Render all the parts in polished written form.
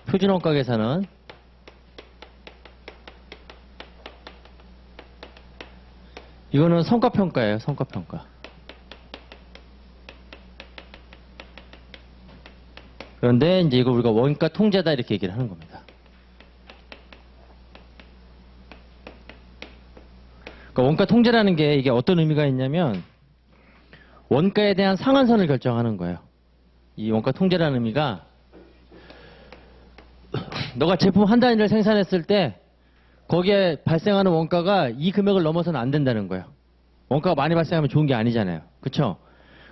표준원가 계산은 이거는 성과평가예요. 성과평가. 그런데 이제 이거 우리가 원가 통제다 이렇게 얘기를 하는 겁니다. 그러니까 원가 통제라는 게 이게 어떤 의미가 있냐면 원가에 대한 상한선을 결정하는 거예요. 이 원가 통제라는 의미가 너가 제품 한 단위를 생산했을 때 거기에 발생하는 원가가 이 금액을 넘어서는 안 된다는 거예요. 원가가 많이 발생하면 좋은 게 아니잖아요. 그렇죠?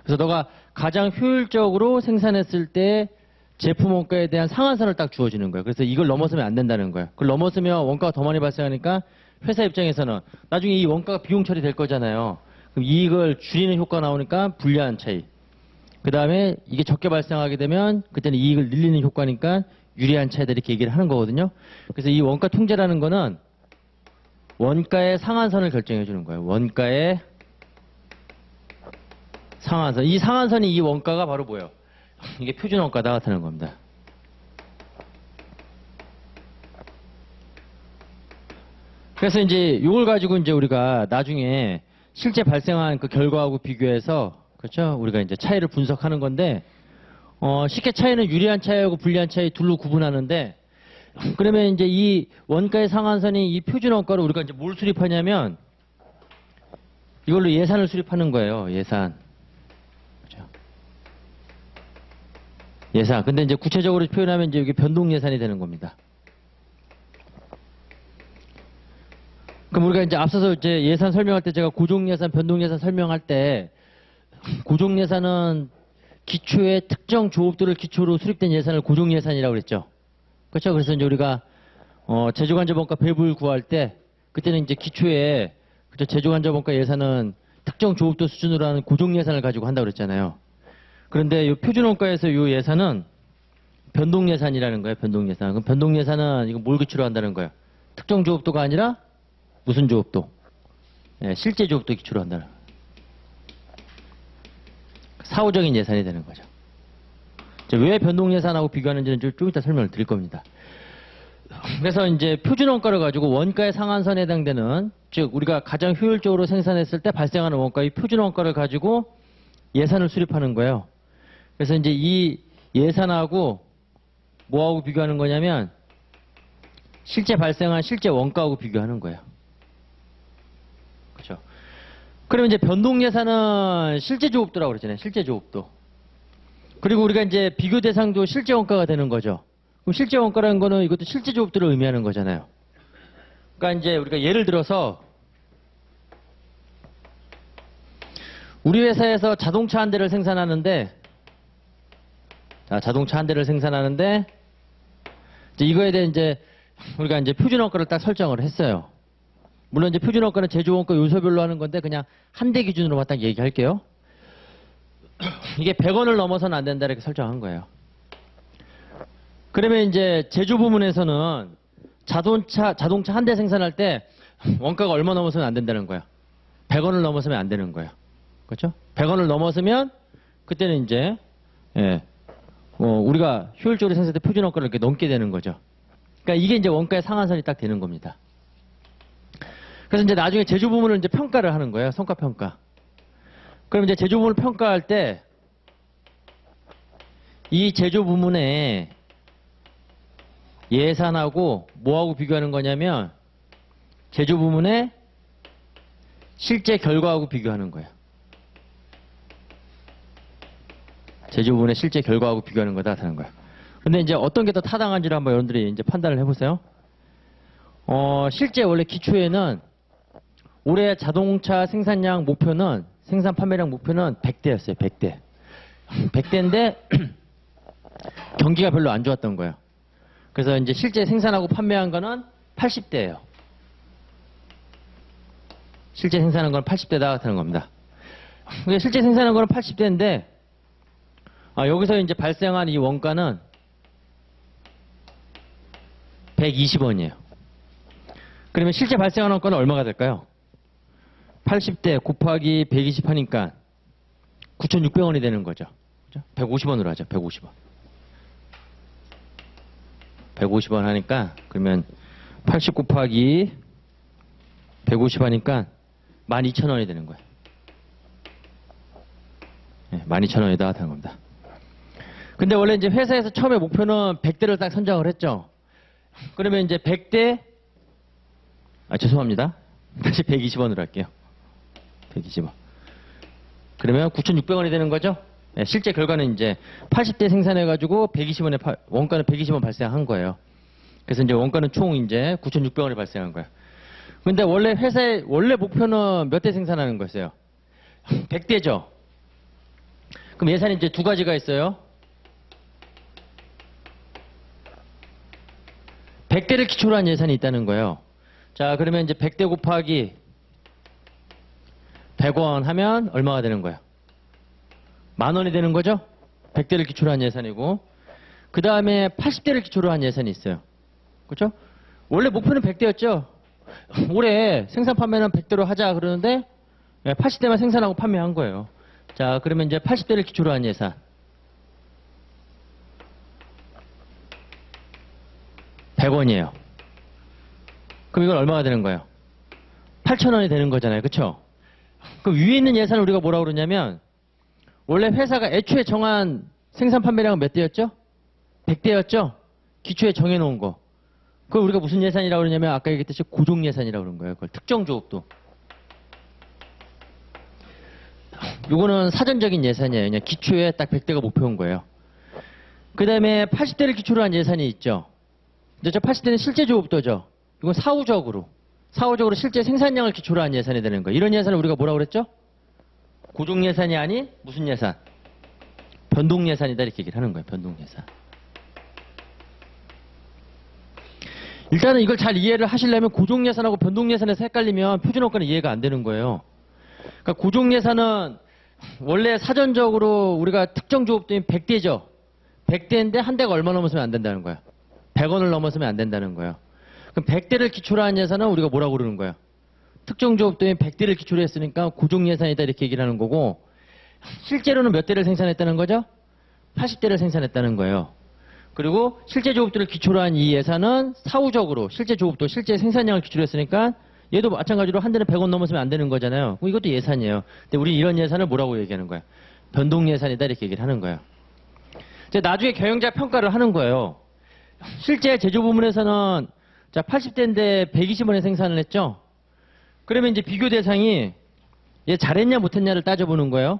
그래서 너가 가장 효율적으로 생산했을 때 제품 원가에 대한 상한선을 딱 주어지는 거예요. 그래서 이걸 넘어서면 안 된다는 거예요. 그걸 넘어서면 원가가 더 많이 발생하니까 회사 입장에서는 나중에 이 원가가 비용 처리될 거잖아요. 그럼 이익을 줄이는 효과가 나오니까 불리한 차이. 그 다음에 이게 적게 발생하게 되면 그때는 이익을 늘리는 효과니까 유리한 차이다 이렇게 얘기를 하는 거거든요. 그래서 이 원가 통제라는 거는 원가의 상한선을 결정해 주는 거예요. 원가의 상한선. 이 상한선이 이 원가가 바로 뭐예요? 이게 표준 원가다 나타나는 겁니다. 그래서 이제 이걸 가지고 이제 우리가 나중에 실제 발생한 그 결과하고 비교해서 그렇죠? 우리가 이제 차이를 분석하는 건데 쉽게 차이는 유리한 차이하고 불리한 차이 둘로 구분하는데 그러면 이제 이 원가의 상한선이 이 표준 원가로 우리가 이제 뭘 수립하냐면 이걸로 예산을 수립하는 거예요. 예산. 그렇죠? 예산. 근데 이제 구체적으로 표현하면 이제 이게 변동 예산이 되는 겁니다. 그럼 우리가 이제 앞서서 이제 예산 설명할 때 제가 고정 예산, 변동 예산 설명할 때 고정 예산은 기초의 특정 조업들을 기초로 수립된 예산을 고정 예산이라고 그랬죠. 그렇죠. 그래서 이제 우리가 제조간접원가 배분을 구할 때 그때는 이제 기초에 그렇죠. 제조간접원가 예산은 특정 조업도 수준으로 하는 고정 예산을 가지고 한다고 그랬잖아요. 그런데 이 표준원가에서 이 예산은 변동 예산이라는 거예요. 변동 예산. 그럼 변동 예산은 이거 뭘 기초로 한다는 거예요? 특정 조업도가 아니라 무슨 조업도? 예, 실제 조업도 기초로 한다는 거예요. 사후적인 예산이 되는 거죠. 왜 변동 예산하고 비교하는지는 좀 이따 설명을 드릴 겁니다. 그래서 이제 표준 원가를 가지고 원가의 상한선에 해당되는 즉 우리가 가장 효율적으로 생산했을 때 발생하는 원가의 표준 원가를 가지고 예산을 수립하는 거예요. 그래서 이제 이 예산하고 뭐하고 비교하는 거냐면 실제 발생한 실제 원가하고 비교하는 거예요. 그렇죠? 그러면 이제 변동 예산은 실제 조업도라고 그랬잖아요. 실제 조업도. 그리고 우리가 이제 비교 대상도 실제 원가가 되는 거죠. 그럼 실제 원가라는 거는 이것도 실제 조업도를 의미하는 거잖아요. 그러니까 이제 우리가 예를 들어서 우리 회사에서 자동차 한 대를 생산하는데 자동차 한 대를 생산하는데 이제 이거에 대해 이제 우리가 이제 표준 원가를 딱 설정을 했어요. 물론 이제 표준 원가는 제조 원가 요소별로 하는 건데 그냥 한 대 기준으로만 딱 얘기할게요. 이게 100원을 넘어서는 안 된다 이렇게 설정한 거예요. 그러면 이제 제조 부문에서는 자동차 한 대 생산할 때 원가가 얼마 넘어서면 안 된다는 거예요. 100원을 넘어서면 안 되는 거예요. 그렇죠? 100원을 넘어서면 그때는 이제 우리가 효율적으로 생산할 때 표준 원가를 이렇게 넘게 되는 거죠. 그러니까 이게 이제 원가의 상한선이 딱 되는 겁니다. 그래서 이제 나중에 제조 부문을 이제 평가를 하는 거예요. 성과 평가. 그럼 이제 제조 부문을 평가할 때 이 제조 부문에 예산하고 뭐하고 비교하는 거냐면 제조 부문의 실제 결과하고 비교하는 거예요. 제조 부문의 실제 결과하고 비교하는 거다 하는 거예요. 근데 이제 어떤 게 더 타당한지를 한번 여러분들이 이제 판단을 해보세요. 실제 원래 기초에는 올해 자동차 생산량 목표는 생산 판매량 목표는 100대였어요. 100대. 100대인데 경기가 별로 안 좋았던 거예요. 그래서 이제 실제 생산하고 판매한 거는 80대예요. 실제 생산한 건 80대다 하는 겁니다. 실제 생산한 거는 80대인데 여기서 이제 발생한 이 원가는 120원이에요. 그러면 실제 발생한 원가는 얼마가 될까요? 80대 곱하기 120 하니까 9,600원이 되는 거죠. 150원으로 하죠. 150원. 150원 하니까 그러면 80 곱하기 150 하니까 12,000원이 되는 거예요. 네, 12,000원에다가 하는 겁니다. 근데 원래 이제 회사에서 처음에 목표는 100대를 딱 선정을 했죠. 그러면 이제 100대, 죄송합니다. 다시 120원으로 할게요. 120원. 그러면 9,600원이 되는 거죠? 네, 실제 결과는 이제 80대 생산해가지고 120원에, 원가는 120원 발생한 거예요. 그래서 이제 원가는 총 이제 9,600원이 발생한 거예요. 근데 원래 회사의 원래 목표는 몇 대 생산하는 거였어요? 100대죠? 그럼 예산이 이제 두 가지가 있어요. 100대를 기초로 한 예산이 있다는 거예요. 자, 그러면 이제 100대 곱하기 100원 하면 얼마가 되는 거예요? 10,000원이 되는 거죠? 100대를 기초로 한 예산이고. 그 다음에 80대를 기초로 한 예산이 있어요. 그렇죠? 원래 목표는 100대였죠? 올해 생산 판매는 100대로 하자 그러는데 80대만 생산하고 판매한 거예요. 자, 그러면 이제 80대를 기초로 한 예산. 100원이에요. 그럼 이건 얼마가 되는 거예요? 8,000원이 되는 거잖아요. 그쵸? 그럼 위에 있는 예산을 우리가 뭐라고 그러냐면 원래 회사가 애초에 정한 생산 판매량은 몇 대였죠? 100대였죠? 기초에 정해놓은 거. 그걸 우리가 무슨 예산이라고 그러냐면 아까 얘기했듯이 고정 예산이라고 그런 거예요. 그걸 특정 조업도. 요거는 사전적인 예산이에요. 그냥 기초에 딱 100대가 목표인 거예요. 그 다음에 80대를 기초로 한 예산이 있죠. 근데 저 80대는 실제 조업도죠. 이건 사후적으로 실제 생산량을 기초로 한 예산이 되는 거예요. 이런 예산을 우리가 뭐라고 그랬죠? 고정 예산이 아닌 무슨 예산? 변동 예산이다 이렇게 얘기를 하는 거예요. 변동 예산. 일단은 이걸 잘 이해를 하시려면 고정 예산하고 변동 예산에서 헷갈리면 표준원가는 이해가 안 되는 거예요. 그러니까 고정 예산은 원래 사전적으로 우리가 특정 조업도인 100대죠. 100대인데 한 대가 얼마 넘었으면 안 된다는 거예요. 100원을 넘었으면 안 된다는 거예요. 그럼 100대를 기초로 한 예산은 우리가 뭐라고 그러는 거예요? 특정 조업도인 100대를 기초로 했으니까 고정 예산이다 이렇게 얘기를 하는 거고 실제로는 몇 대를 생산했다는 거죠? 80대를 생산했다는 거예요. 그리고 실제 조업도를 기초로 한 이 예산은 사후적으로 실제 조업도, 실제 생산량을 기초로 했으니까 얘도 마찬가지로 한 대는 100원 넘었으면 안 되는 거잖아요. 이것도 예산이에요. 근데 우리 이런 예산을 뭐라고 얘기하는 거예요? 변동 예산이다 이렇게 얘기를 하는 거예요. 이제 나중에 경영자 평가를 하는 거예요. 실제 제조 부문에서는 자 80대인데 120원에 생산을 했죠. 그러면 이제 비교 대상이 얘 잘했냐 못했냐를 따져보는 거예요.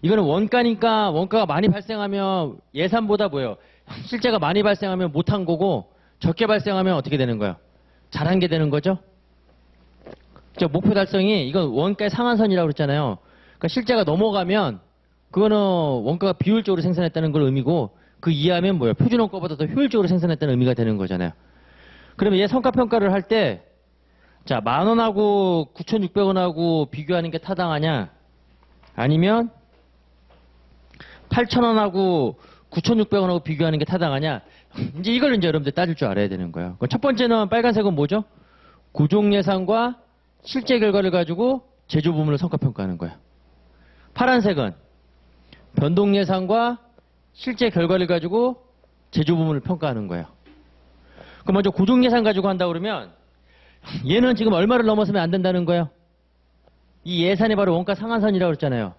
이거는 원가니까 원가가 많이 발생하면 예산보다 뭐예요? 실제가 많이 발생하면 못한 거고 적게 발생하면 어떻게 되는 거예요? 잘한 게 되는 거죠. 목표 달성이 이건 원가의 상한선이라고 그랬잖아요. 그러니까 실제가 넘어가면 그거는 원가가 비효율적으로 생산했다는 걸 의미고 그 이하면 뭐예요? 표준원가보다 더 효율적으로 생산했다는 의미가 되는 거잖아요. 그러면 얘 성과평가를 할 때 자, 10,000원하고 9,600원하고 비교하는 게 타당하냐? 아니면 8,000원하고 9,600원하고 비교하는 게 타당하냐? 이제 이걸 이제 여러분들 따질 줄 알아야 되는 거예요. 첫 번째는 빨간색은 뭐죠? 고정 예산과 실제 결과를 가지고 제조 부문을 성과평가하는 거예요. 파란색은 변동 예산과 실제 결과를 가지고 제조 부문을 평가하는 거예요. 그럼 먼저 고정 예산 가지고 한다 그러면 얘는 지금 얼마를 넘어서면 안 된다는 거예요? 이 예산이 바로 원가 상한선이라고 그랬잖아요.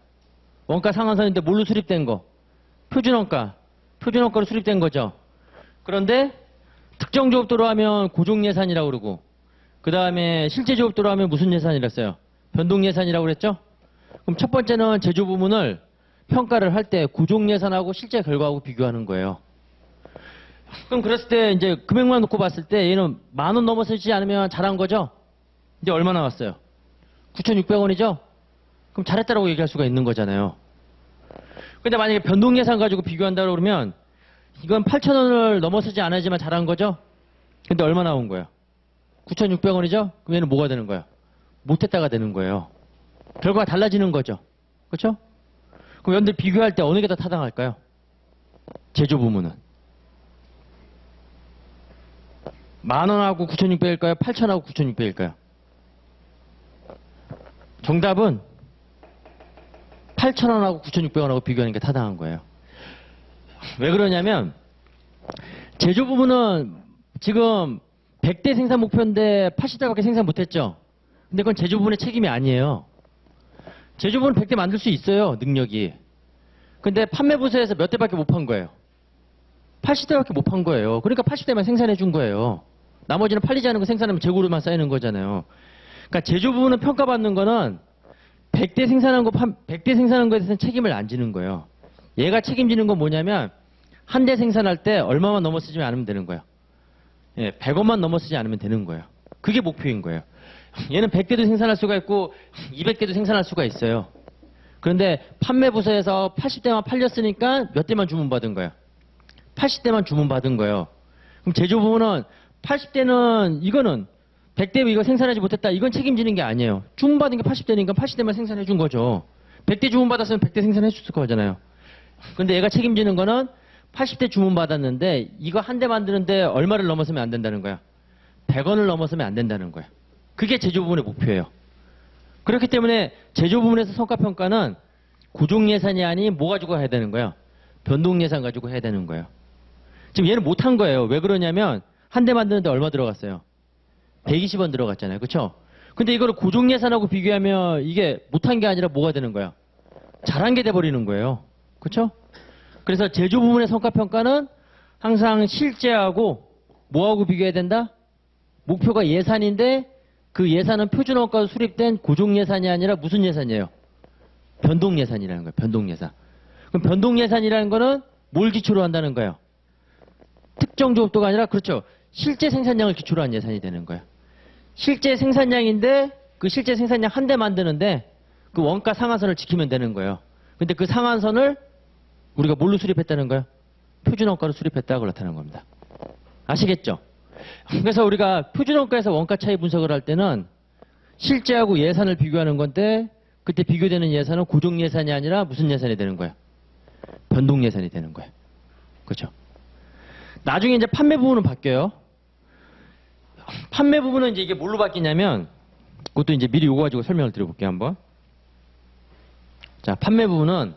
원가 상한선인데 뭘로 수립된 거? 표준원가. 표준원가로 수립된 거죠. 그런데 특정 조업도로 하면 고정 예산이라고 그러고 그 다음에 실제 조업도로 하면 무슨 예산이랬어요? 변동 예산이라고 그랬죠? 그럼 첫 번째는 제조 부문을 평가를 할 때 고정 예산하고 실제 결과하고 비교하는 거예요. 그럼 그랬을 때 이제 금액만 놓고 봤을 때 얘는 10,000원 넘어서지 않으면 잘한 거죠? 이제 얼마 나왔어요? 9,600원이죠? 그럼 잘했다라고 얘기할 수가 있는 거잖아요. 근데 만약에 변동 예산 가지고 비교한다고 그러면 이건 8,000원을 넘어서지 않았지만 잘한 거죠? 근데 얼마 나온 거예요? 9,600원이죠? 그럼 얘는 뭐가 되는 거예요? 못했다가 되는 거예요. 결과가 달라지는 거죠. 그렇죠? 그럼 여러분들 비교할 때 어느 게 더 타당할까요? 제조 부문은. 10,000원하고 9,600일까요? 8,000원하고 9,600일까요? 정답은 8,000원하고 9,600원하고 비교하는 게 타당한 거예요. 왜 그러냐면 제조 부분은 지금 100대 생산 목표인데 80대밖에 생산 못했죠. 근데 그건 제조 부분의 책임이 아니에요. 제조 부분은 100대 만들 수 있어요, 능력이. 근데 판매 부서에서 몇 대밖에 못 판 거예요. 80대밖에 못 판 거예요. 그러니까 80대만 생산해 준 거예요. 나머지는 팔리지 않은 거 생산하면 재고로만 쌓이는 거잖아요. 그러니까 제조 부분은 평가받는 거는 100대 생산한 거에 대해서는 책임을 안 지는 거예요. 얘가 책임지는 건 뭐냐면 한 대 생산할 때 얼마만 넘어서지 않으면 되는 거예요. 예, 100원만 넘어서지 않으면 되는 거예요. 그게 목표인 거예요. 얘는 100대도 생산할 수가 있고 200개도 생산할 수가 있어요. 그런데 판매 부서에서 80대만 팔렸으니까 몇 대만 주문받은 거예요. 80대만 주문받은 거예요. 그럼 제조 부분은 80대는 이거는 100대 이거 생산하지 못했다. 이건 책임지는 게 아니에요. 주문받은 게 80대니까 80대만 생산해 준 거죠. 100대 주문받았으면 100대 생산해 줬을 거잖아요. 근데 얘가 책임지는 거는 80대 주문받았는데 이거 한 대 만드는데 얼마를 넘어서면 안 된다는 거야. 100원을 넘어서면 안 된다는 거야. 그게 제조 부분의 목표예요. 그렇기 때문에 제조 부분에서 성과평가는 고정 예산이 아닌 뭐 가지고 해야 되는 거야? 변동 예산 가지고 해야 되는 거예요. 지금 얘는 못한 거예요. 왜 그러냐면 한 대 만드는데 얼마 들어갔어요? 120원 들어갔잖아요. 그렇죠? 근데 이거를 고정 예산하고 비교하면 이게 못한 게 아니라 뭐가 되는 거야? 잘한 게 돼버리는 거예요. 그렇죠? 그래서 제조 부분의 성과평가는 항상 실제하고 뭐하고 비교해야 된다? 목표가 예산인데 그 예산은 표준원가로 수립된 고정 예산이 아니라 무슨 예산이에요? 변동 예산이라는 거예요. 변동 예산. 그럼 변동 예산이라는 거는 뭘 기초로 한다는 거예요? 특정 조업도가 아니라 그렇죠. 실제 생산량을 기초로 한 예산이 되는 거예요. 실제 생산량인데 그 실제 생산량 한 대 만드는데 그 원가 상한선을 지키면 되는 거예요. 근데 그 상한선을 우리가 뭘로 수립했다는 거예요? 표준원가로 수립했다고 그렇다는 겁니다. 아시겠죠? 그래서 우리가 표준원가에서 원가 차이 분석을 할 때는 실제하고 예산을 비교하는 건데 그때 비교되는 예산은 고정 예산이 아니라 무슨 예산이 되는 거예요? 변동 예산이 되는 거예요. 그렇죠? 나중에 이제 판매 부분은 바뀌어요. 판매 부분은 이제 이게 뭘로 바뀌냐면 그것도 이제 미리 요거 가지고 설명을 드려볼게요 한번. 자, 판매 부분은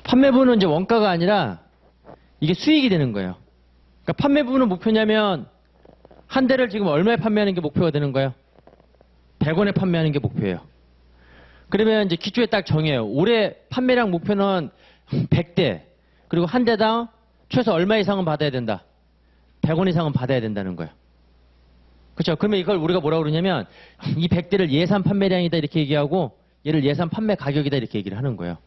판매 부분은 이제 원가가 아니라 이게 수익이 되는 거예요. 그러니까 판매 부분은 목표냐면 한 대를 지금 얼마에 판매하는 게 목표가 되는 거예요? 100원에 판매하는 게 목표예요. 그러면 이제 기초에 딱 정해요. 올해 판매량 목표는 100대. 그리고 한 대당 최소 얼마 이상은 받아야 된다. 100원 이상은 받아야 된다는 거예요. 그렇죠? 그러면 이걸 우리가 뭐라고 그러냐면 이 100대를 예산 판매량이다 이렇게 얘기하고 얘를 예산 판매 가격이다 이렇게 얘기를 하는 거예요.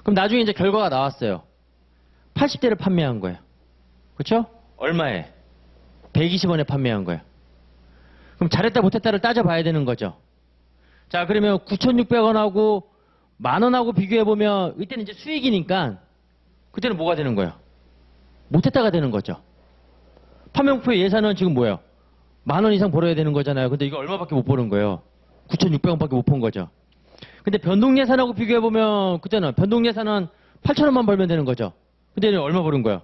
그럼 나중에 이제 결과가 나왔어요. 80대를 판매한 거예요. 그렇죠? 얼마에? 120원에 판매한 거예요. 그럼 잘했다 못했다를 따져봐야 되는 거죠. 자, 그러면 9,600원하고 만원하고 비교해보면 이때는 이제 수익이니까 그때는 뭐가 되는 거예요? 못했다가 되는 거죠. 판매 목표 예산은 지금 뭐예요? 10,000원 이상 벌어야 되는 거잖아요. 근데 이거 얼마밖에 못 버는 거예요? 9,600원밖에 못 번 거죠. 근데 변동 예산하고 비교해보면 그때는 변동 예산은 8,000원만 벌면 되는 거죠. 근데 얼마 버는 거예요?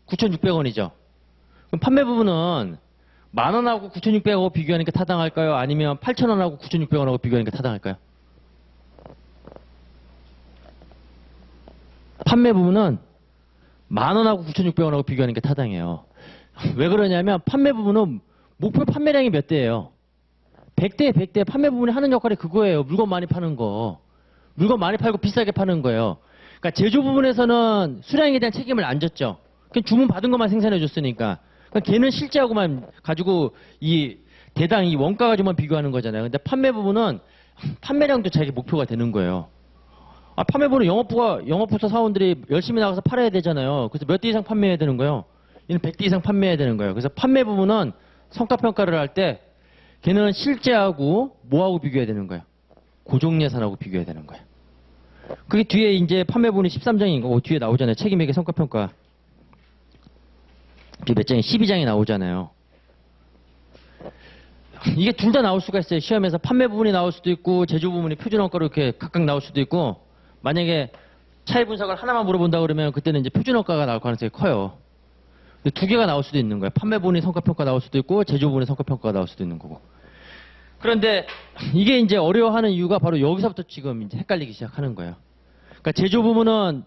9,600원이죠. 그럼 판매 부분은 10,000원하고 9,600원하고 비교하니까 타당할까요? 아니면 8,000원하고 9,600원하고 비교하니까 타당할까요? 판매 부분은 10,000원하고 9,600원하고 비교하니까 타당해요. 왜 그러냐면 판매 부분은 목표 판매량이 몇 대예요? 100대, 100대 판매 부분이 하는 역할이 그거예요. 물건 많이 파는 거. 물건 많이 팔고 비싸게 파는 거예요. 그러니까 제조 부분에서는 수량에 대한 책임을 안 졌죠. 그냥 주문 받은 것만 생산해 줬으니까. 그러니까 걔는 실제하고만 가지고 이 대당 이 원가 가지고만 비교하는 거잖아요. 근데 판매 부분은 판매량도 자기 목표가 되는 거예요. 아, 판매 부분은 영업부서 사원들이 열심히 나가서 팔아야 되잖아요. 그래서 몇 대 이상 판매해야 되는 거예요. 얘는 100대 이상 판매해야 되는 거예요. 그래서 판매 부분은 성과평가를 할 때 걔는 실제하고 뭐하고 비교해야 되는 거예요? 고정 예산하고 비교해야 되는 거예요. 그게 뒤에 이제 판매 부분이 13장인 거고 뒤에 나오잖아요. 책임에게 성과평가. 몇 장이 12장이 나오잖아요. 이게 둘 다 나올 수가 있어요. 시험에서 판매 부분이 나올 수도 있고 제조 부분이 표준원가로 이렇게 각각 나올 수도 있고 만약에 차이 분석을 하나만 물어본다 그러면 그때는 이제 표준원가가 나올 가능성이 커요. 근데 두 개가 나올 수도 있는 거예요. 판매 부분이 성과평가 나올 수도 있고 제조 부분이 성과평가가 나올 수도 있는 거고. 그런데 이게 이제 어려워하는 이유가 바로 여기서부터 지금 이제 헷갈리기 시작하는 거예요. 그러니까 제조부문은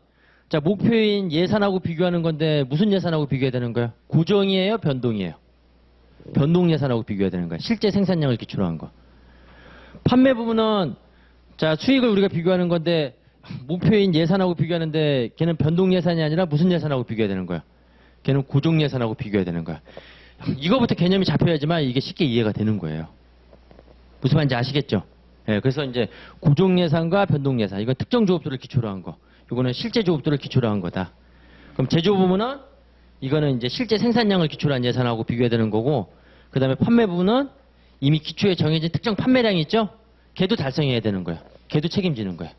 자, 목표인 예산하고 비교하는 건데 무슨 예산하고 비교해야 되는 거예요? 고정이에요? 변동이에요? 변동 예산하고 비교해야 되는 거예요. 실제 생산량을 기초로 한 거. 판매 부문은 자, 수익을 우리가 비교하는 건데 목표인 예산하고 비교하는데 걔는 변동 예산이 아니라 무슨 예산하고 비교해야 되는 거야? 걔는 고정 예산하고 비교해야 되는 거야. 이거부터 개념이 잡혀야지만 이게 쉽게 이해가 되는 거예요. 무슨 말인지 아시겠죠? 예, 그래서 이제 고정 예산과 변동 예산, 이건 특정 조업도를 기초로 한 거. 이거는 실제 조업도를 기초로 한 거다. 그럼 제조 부문은 이거는 이제 실제 생산량을 기초로 한 예산하고 비교해야 되는 거고, 그 다음에 판매 부문은 이미 기초에 정해진 특정 판매량이 있죠? 걔도 달성해야 되는 거예요. 걔도 책임지는 거예요.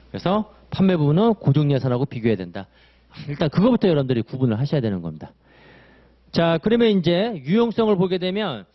그래서 판매 부분은 고정 예산하고 비교해야 된다. 일단 그거부터 여러분들이 구분을 하셔야 되는 겁니다. 자, 그러면 이제 유용성을 보게 되면